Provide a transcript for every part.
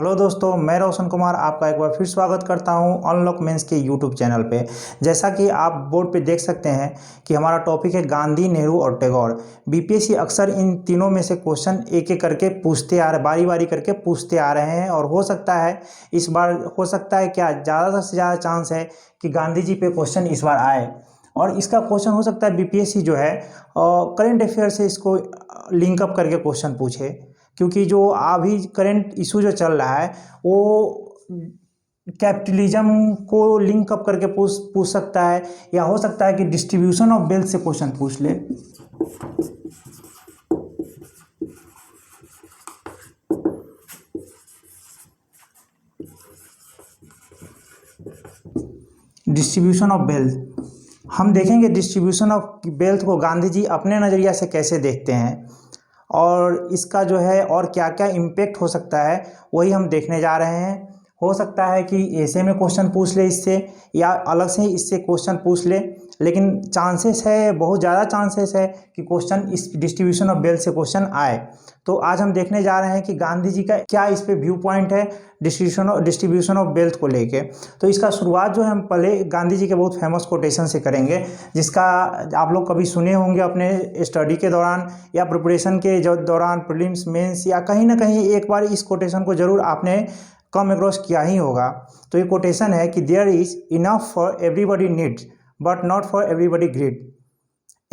Hello दोस्तों, मैं रोशन कुमार आपका एक बार फिर स्वागत करता हूं अनलॉक मेंस के यूट्यूब चैनल पे। जैसा कि आप बोर्ड पे देख सकते हैं कि हमारा टॉपिक है गांधी, नेहरू और टैगोर। बीपीएससी अक्सर इन तीनों में से क्वेश्चन एक एक करके पूछते आ रहे, बारी बारी करके पूछते आ रहे हैं। और हो सकता है इस बार, हो सकता है क्या, ज़्यादा से ज़्यादा चांस है कि गांधी जी पे क्वेश्चन इस बार आए। और इसका क्वेश्चन हो सकता है बीपीएससी जो है करंट अफेयर से इसको लिंकअप करके क्वेश्चन पूछे, क्योंकि जो अभी करंट इशू जो चल रहा है वो कैपिटलिज्म को लिंक अप करके पूछ सकता है, या हो सकता है कि डिस्ट्रीब्यूशन ऑफ वेल्थ से क्वेश्चन पूछ ले। डिस्ट्रीब्यूशन ऑफ वेल्थ हम देखेंगे, डिस्ट्रीब्यूशन ऑफ वेल्थ को गांधी जी अपने नज़रिया से कैसे देखते हैं और इसका जो है और क्या क्या इम्पेक्ट हो सकता है वही हम देखने जा रहे हैं। हो सकता है कि ऐसे में क्वेश्चन पूछ ले इससे, या अलग से ही इससे क्वेश्चन पूछ ले, लेकिन चांसेस है, बहुत ज़्यादा चांसेस है कि क्वेश्चन इस डिस्ट्रीब्यूशन ऑफ वेल्थ से क्वेश्चन आए। तो आज हम देखने जा रहे हैं कि गांधी जी का क्या इस पे व्यू पॉइंट है डिस्ट्रीब्यूशन ऑफ वेल्थ को लेके। तो इसका शुरुआत जो है हम पहले गांधी जी के बहुत फेमस कोटेशन से करेंगे, जिसका आप लोग कभी सुने होंगे अपने स्टडी के दौरान या प्रिपरेशन के दौरान, प्रीलिम्स मेंस, या कहीं ना कहीं एक बार इस कोटेशन को जरूर आपने कम अक्रॉस किया ही होगा। तो ये कोटेशन है कि there is enough for everybody needs but not for everybody greed.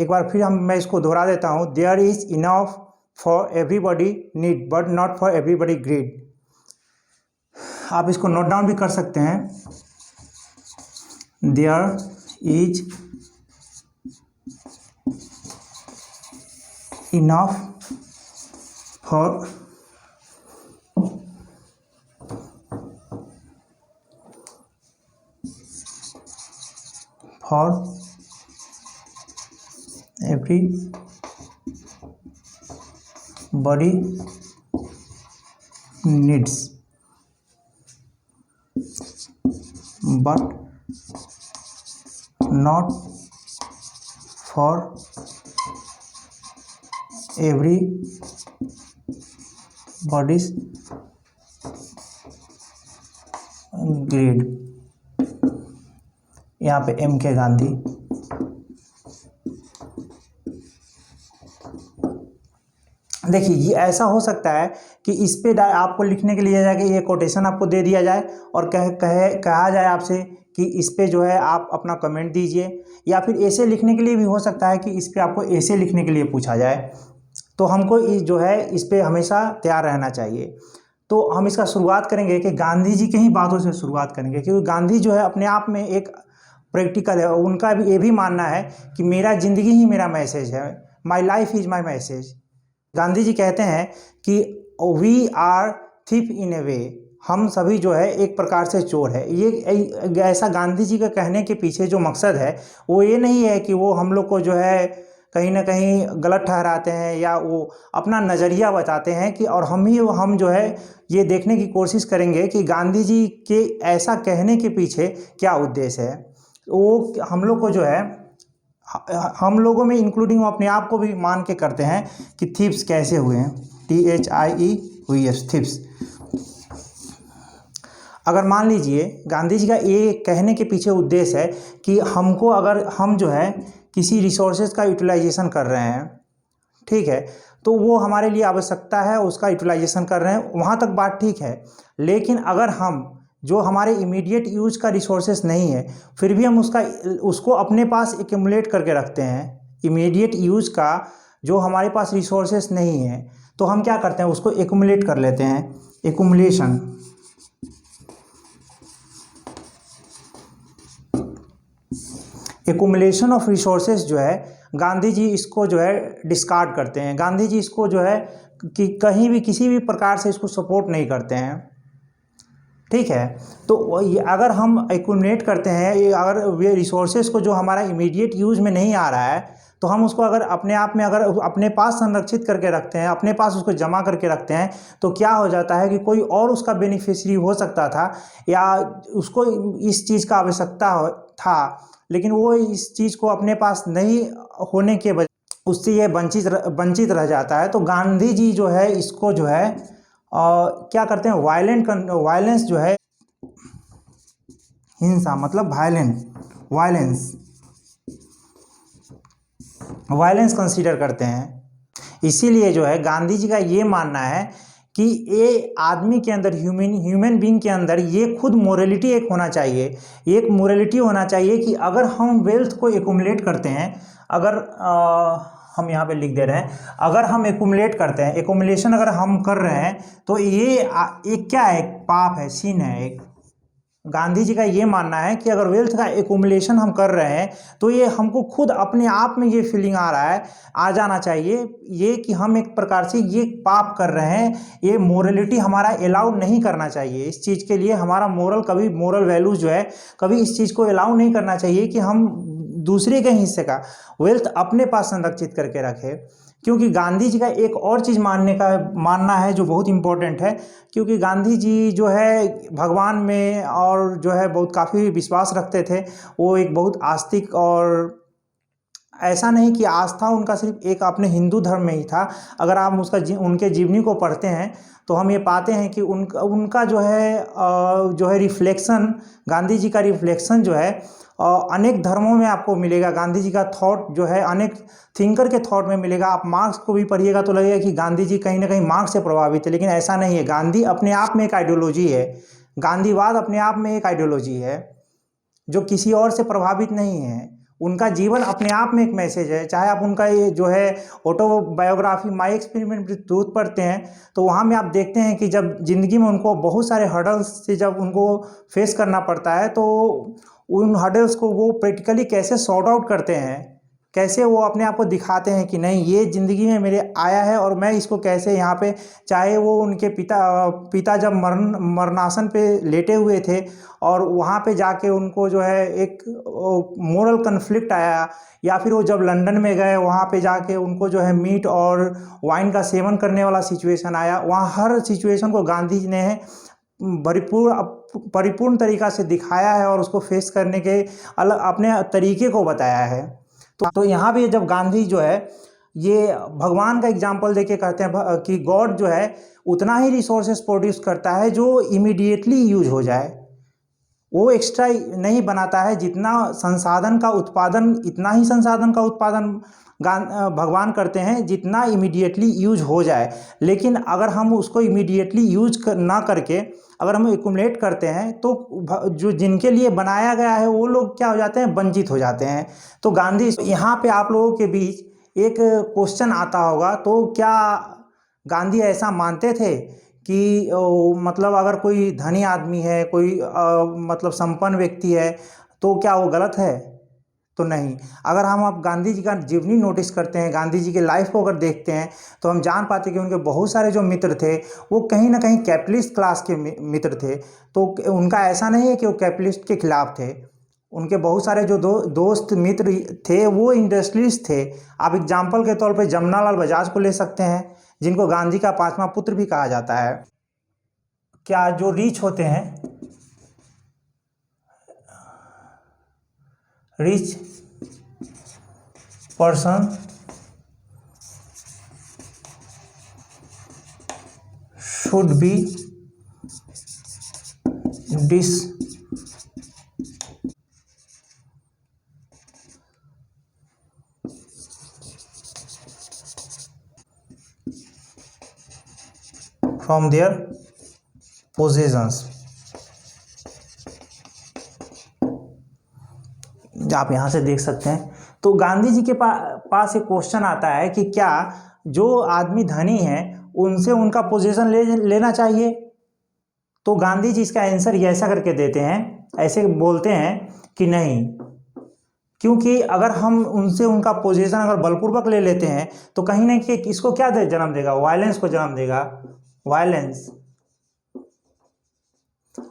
एक बार फिर मैं इसको दोहरा देता हूँ, there is enough for everybody need but not for everybody greed. आप इसको नोट डाउन भी कर सकते हैं। There is enough for everybody needs but not for everybody's greed। यहाँ पे एम के गांधी। देखिए, ये ऐसा हो सकता है कि इस पे आपको लिखने के लिए जाके ये कोटेशन आपको दे दिया जाए और कहा जाए आपसे कि इस पे जो है आप अपना कमेंट दीजिए, या फिर ऐसे लिखने के लिए भी हो सकता है कि इस पे आपको ऐसे लिखने के लिए पूछा जाए। तो हमको जो है इस पे हमेशा तैयार रहना चाहिए। तो हम इसका शुरुआत करेंगे कि गांधी जी के ही बातों से शुरुआत करेंगे, क्योंकि गांधी जो है अपने आप में एक प्रैक्टिकल है। उनका भी ये भी मानना है कि मेरा ज़िंदगी ही मेरा मैसेज है, my life is my message. Gandhi ji कहते हैं कि वी आर थिप इन ए वे, हम सभी जो है एक प्रकार से चोर है। ये ऐसा गांधी जी का कहने के पीछे जो मकसद है वो ये नहीं है कि वो हम लोग को जो है कहीं ना कहीं गलत ठहराते हैं, या वो अपना नज़रिया बताते हैं कि, और हम जो है ये देखने की कोशिश करेंगे कि गांधी जी के ऐसा कहने के पीछे क्या उद्देश्य है। वो हम लोग को जो है, हम लोगों में इंक्लूडिंग अपने आप को भी मान के करते हैं कि थीप्स कैसे हुए हैं, THIEVS, थीप्स। अगर मान लीजिए गांधी जी का ये कहने के पीछे उद्देश्य है कि हमको, अगर हम जो है किसी रिसोर्सेज का यूटिलाइजेशन कर रहे हैं, ठीक है, तो वो हमारे लिए आवश्यकता है, उसका यूटिलाइजेशन कर रहे हैं, वहाँ तक बात ठीक है। लेकिन अगर हम जो हमारे इमीडिएट यूज का रिसोर्सेस नहीं है, फिर भी हम उसको अपने पास एक्यूमुलेट करके रखते हैं, इमीडिएट यूज का जो हमारे पास रिसोर्सेस नहीं है, तो हम क्या करते हैं, उसको एक्यूमुलेट कर लेते हैं। एक्यूमुलेशन ऑफ रिसोर्सेज जो है, गांधी जी इसको जो है डिस्कार्ड करते हैं। गांधी जी इसको जो है कि कहीं भी किसी भी प्रकार से इसको सपोर्ट नहीं करते हैं, ठीक है। तो अगर हम एक्यूमुलेट करते हैं, अगर वे रिसोर्सेज को जो हमारा इमीडिएट यूज में नहीं आ रहा है, तो हम उसको अगर अपने आप में अगर अपने पास संरक्षित करके रखते हैं, अपने पास उसको जमा करके रखते हैं, तो क्या हो जाता है कि कोई और उसका बेनिफिशियरी हो सकता था, या उसको इस चीज़ का आवश्यकता था, लेकिन वो इस चीज़ को अपने पास नहीं होने के उससे ये वंचित रह जाता है। तो गांधी जी जो है इसको जो है क्या करते हैं, वायलेंस जो है, हिंसा मतलब वायलेंस कंसीडर करते हैं। इसीलिए जो है गांधी जी का ये मानना है कि ये आदमी के अंदर, ह्यूमन बीइंग के अंदर ये खुद मोरलिटी एक होना चाहिए, एक मोरलिटी होना चाहिए कि अगर हम वेल्थ को एक्युमुलेट करते हैं, अगर हम यहाँ पे लिख दे रहे हैं, अगर हम एक्युमुलेट करते हैं, एक्युमुलेशन अगर हम कर रहे हैं, तो ये एक क्या है, पाप है, सिन है एक। गांधी जी का ये मानना है कि अगर वेल्थ का एक्युमुलेशन हम कर रहे हैं तो ये हमको खुद अपने आप में ये फीलिंग आ रहा है, आ जाना चाहिए ये कि हम एक प्रकार से ये पाप कर रहे हैं, ये मोरलिटी हमारा अलाउ नहीं करना चाहिए। इस चीज़ के लिए हमारा मोरल वैल्यूज जो है कभी इस चीज़ को अलाउ नहीं करना चाहिए कि हम दूसरे के हिस्से का वेल्थ अपने पास संरक्षित करके रखें। क्योंकि गांधी जी का एक और चीज़ मानना है जो बहुत इम्पोर्टेंट है, क्योंकि गांधी जी जो है भगवान में और जो है बहुत काफ़ी विश्वास रखते थे। वो एक बहुत आस्तिक, और ऐसा नहीं कि आस्था उनका सिर्फ एक अपने हिंदू धर्म में ही था। अगर आप उनके जीवनी को पढ़ते हैं तो हम ये पाते हैं कि उनका जो है रिफ्लेक्शन, गांधी जी का रिफ्लेक्शन जो है अनेक धर्मों में आपको मिलेगा। गांधी जी का थॉट जो है अनेक थिंकर के थॉट में मिलेगा। आप मार्क्स को भी पढ़िएगा तो लगेगा कि गांधी जी कहीं ना कहीं मार्क्स से प्रभावित है, लेकिन ऐसा नहीं है। गांधी अपने आप में एक आइडियोलॉजी है, गांधीवाद अपने आप में एक आइडियोलॉजी है जो किसी और से प्रभावित नहीं है। उनका जीवन अपने आप में एक मैसेज है। चाहे आप उनका ये जो है autobiography my experiment with truth पढ़ते हैं तो वहाँ में आप देखते हैं कि जब जिंदगी में उनको बहुत सारे हर्डल्स से जब उनको फेस करना पड़ता है तो उन हर्डल्स को वो प्रैक्टिकली कैसे सॉर्ट आउट करते हैं, कैसे वो अपने आप को दिखाते हैं कि नहीं ये ज़िंदगी में मेरे आया है और मैं इसको कैसे यहाँ पे, चाहे वो उनके पिता जब मरणासन पे लेटे हुए थे और वहाँ पे जाके उनको जो है एक मोरल कन्फ्लिक्ट आया, या फिर वो जब लंदन में गए वहाँ पे जाके उनको जो है मीट और वाइन का सेवन करने वाला सिचुएशन आया, वहाँ हर सिचुएशन को गांधी जी ने परिपूर्ण तरीक़ा से दिखाया है और उसको फेस करने के अलग अपने तरीके को बताया है। तो यहाँ भी जब गांधी जो है ये भगवान का एग्जाम्पल देके कहते हैं कि गॉड जो है उतना ही रिसोर्सेस प्रोड्यूस करता है जो इमीडिएटली यूज हो जाए, वो एक्स्ट्रा नहीं बनाता है। जितना संसाधन का उत्पादन, इतना ही संसाधन का उत्पादन भगवान करते हैं जितना इमीडिएटली यूज हो जाए। लेकिन अगर हम उसको इमीडिएटली यूज ना करके अगर हम एक्युमुलेट करते हैं तो जो जिनके लिए बनाया गया है वो लोग क्या हो जाते हैं, वंचित हो जाते हैं। तो गांधी, यहाँ पे आप लोगों के बीच एक क्वेश्चन आता होगा, तो क्या गांधी ऐसा मानते थे कि मतलब अगर कोई धनी आदमी है, कोई मतलब संपन्न व्यक्ति है तो क्या वो गलत है? तो नहीं। अगर हम आप गांधी जी का जीवनी नोटिस करते हैं, गांधी जी के लाइफ को अगर देखते हैं तो हम जान पाते कि उनके बहुत सारे जो मित्र थे वो कहीं ना कहीं कैपिटलिस्ट क्लास के मित्र थे। तो उनका ऐसा नहीं है कि वो कैपिटलिस्ट के खिलाफ थे। उनके बहुत सारे जो दोस्त मित्र थे वो इंडस्ट्रियलिस्ट थे। आप एग्जाम्पल के तौर पे जमनालाल बजाज को ले सकते हैं, जिनको गांधी का पांचवा पुत्र भी कहा जाता है। क्या जो रिच होते हैं, rich person should be dis from their possessions. आप यहाँ से देख सकते हैं। तो गांधी जी के पास एक क्वेश्चन आता है कि क्या जो आदमी धनी है उनसे उनका पोजीशन लेना चाहिए? तो गांधी जी इसका आंसर ये ऐसा करके देते हैं, ऐसे बोलते हैं कि नहीं, क्योंकि अगर हम उनसे उनका पोजीशन अगर बलपूर्वक ले लेते हैं तो कहीं ना कहीं इसको क्या जन्म देगा, वायलेंस को जन्म देगा, वायलेंस।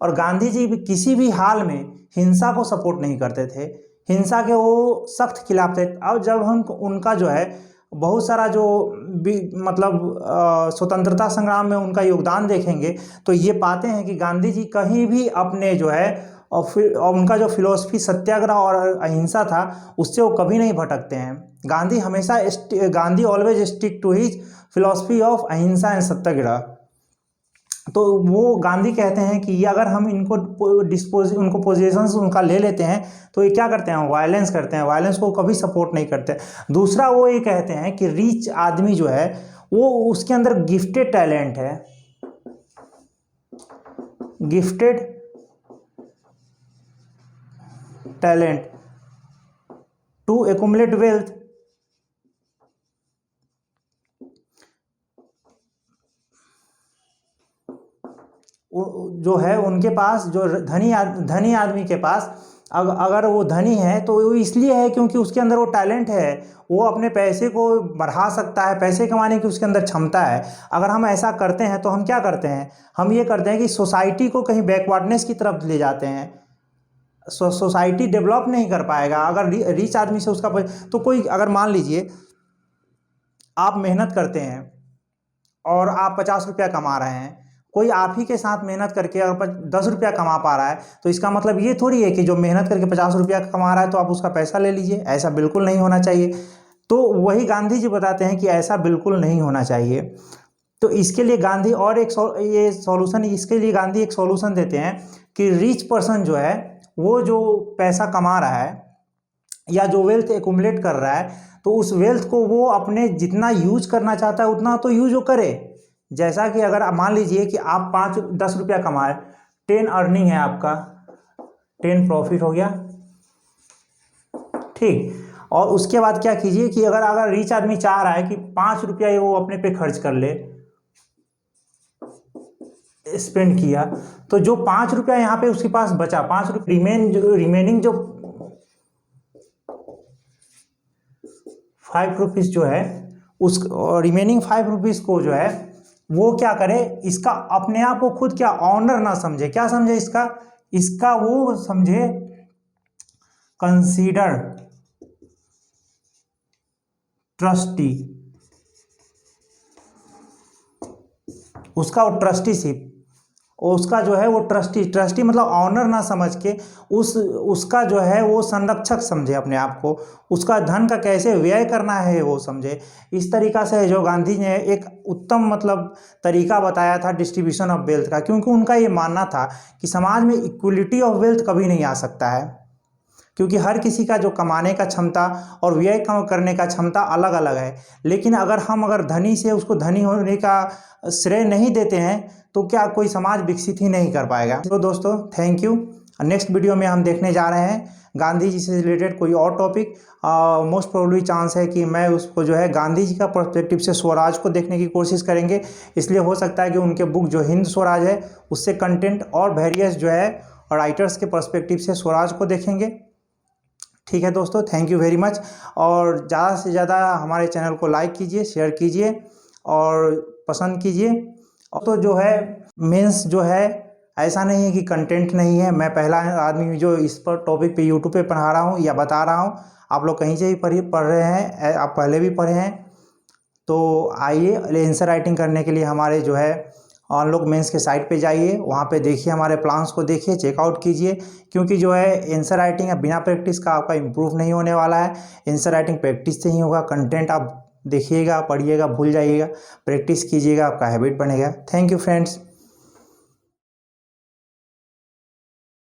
और गांधी जी भी किसी भी हाल में हिंसा को सपोर्ट नहीं करते थे, हिंसा के वो सख्त खिलाफ थे। अब जब हम उनका जो है बहुत सारा जो मतलब स्वतंत्रता संग्राम में उनका योगदान देखेंगे तो ये पाते हैं कि गांधी जी कहीं भी अपने जो है और फिर उनका जो फिलॉसफी सत्याग्रह और अहिंसा था उससे वो कभी नहीं भटकते हैं। Gandhi always stick to his philosophy of ahimsa and satyagraha. तो वो गांधी कहते हैं कि ये अगर हम इनको उनको पोजीशंस उनका ले लेते हैं तो ये क्या करते हैं, वायलेंस करते हैं, वायलेंस को कभी सपोर्ट नहीं करते। दूसरा वो ये कहते हैं कि रिच आदमी जो है वो उसके अंदर गिफ्टेड टैलेंट है, gifted talent to accumulate wealth, जो है उनके पास, जो धनी आदमी के पास अगर वो धनी है तो वो इसलिए है क्योंकि उसके अंदर वो टैलेंट है, वो अपने पैसे को बढ़ा सकता है, पैसे कमाने की उसके अंदर क्षमता है। अगर हम ऐसा करते हैं तो हम क्या करते हैं, हम ये करते हैं कि सोसाइटी को कहीं बैकवर्डनेस की तरफ ले जाते हैं, सोसाइटी डेवलप नहीं कर पाएगा अगर रिच आदमी से उसका तो कोई अगर मान लीजिए आप मेहनत करते हैं और आप 50 रुपया कमा रहे हैं, कोई आप ही के साथ मेहनत करके अगर 10 रुपया कमा पा रहा है तो इसका मतलब ये थोड़ी है कि जो मेहनत करके 50 रुपया कमा रहा है तो आप उसका पैसा ले लीजिए, ऐसा बिल्कुल नहीं होना चाहिए। तो वही गांधी जी बताते हैं कि ऐसा बिल्कुल नहीं होना चाहिए। तो इसके लिए गांधी और ये सॉल्यूशन, इसके लिए गांधी एक सॉल्यूशन देते हैं कि रिच पर्सन जो है वो जो पैसा कमा रहा है या जो वेल्थ एक्युमुलेट कर रहा है तो उस वेल्थ को वो अपने जितना यूज करना चाहता है उतना तो यूज वो करे। जैसा कि अगर मान लीजिए कि आप 10 रुपया कमाए, 10 अर्निंग है आपका, 10 प्रॉफिट हो गया, ठीक। और उसके बाद क्या कीजिए कि अगर रिच आदमी चाह रहा है कि 5 रुपया वो अपने पे खर्च कर ले, स्पेंड किया, तो जो 5 रुपया यहाँ पे उसके पास बचा, 5 रुपये रिमेनिंग जो 5 रुपीज़ जो है उस रिमेनिंग 5 रुपीज़ को जो है वो क्या करे, इसका अपने आप को खुद क्या ऑनर ना समझे, क्या समझे, इसका वो समझे कंसीडर ट्रस्टी, उसका वो ट्रस्टीशिप, उसका जो है वो ट्रस्टी मतलब ऑनर ना समझ के उसका जो है वो संरक्षक समझे अपने आप को, उसका धन का कैसे व्यय करना है वो समझे। इस तरीका से जो गांधी ने एक उत्तम मतलब तरीका बताया था डिस्ट्रीब्यूशन ऑफ वेल्थ का, क्योंकि उनका ये मानना था कि समाज में इक्वलिटी ऑफ वेल्थ कभी नहीं आ सकता है, क्योंकि हर किसी का जो कमाने का क्षमता और व्यय करने का क्षमता अलग अलग है। लेकिन अगर धनी से उसको धनी होने का श्रेय नहीं देते हैं तो क्या कोई समाज विकसित ही नहीं कर पाएगा। तो दोस्तों थैंक यू। नेक्स्ट वीडियो में हम देखने जा रहे हैं गांधी जी से रिलेटेड कोई और टॉपिक। मोस्ट प्रोबेबली चांस है कि मैं उसको जो है गांधी जी का पर्सपेक्टिव से स्वराज को देखने की कोशिश करेंगे, इसलिए हो सकता है कि उनके बुक जो हिंद स्वराज है उससे कंटेंट और वेरियस जो है राइटर्स के पर्सपेक्टिव से स्वराज को देखेंगे। ठीक है दोस्तों, थैंक यू वेरी मच। और ज़्यादा से ज़्यादा हमारे चैनल को लाइक कीजिए, शेयर कीजिए और पसंद कीजिए। तो जो है मेंस जो है ऐसा नहीं है कि कंटेंट नहीं है, मैं पहला आदमी जो इस पर टॉपिक पे यूट्यूब पे पढ़ा रहा हूँ या बता रहा हूँ। आप लोग कहीं से भी पढ़ रहे हैं, आप पहले भी पढ़े हैं, तो आइए आंसर राइटिंग करने के लिए हमारे जो है ऑन लोग मेंस के साइट पे जाइए, वहाँ पे देखिए, हमारे प्लान्स को देखिए, चेकआउट कीजिए। क्योंकि जो है आंसर राइटिंग बिना प्रैक्टिस का आपका इम्प्रूव नहीं होने वाला है। आंसर राइटिंग प्रैक्टिस से ही होगा। कंटेंट आप देखिएगा, पढ़िएगा, भूल जाइएगा, प्रैक्टिस कीजिएगा, आपका हैबिट बनेगा। Thank you friends.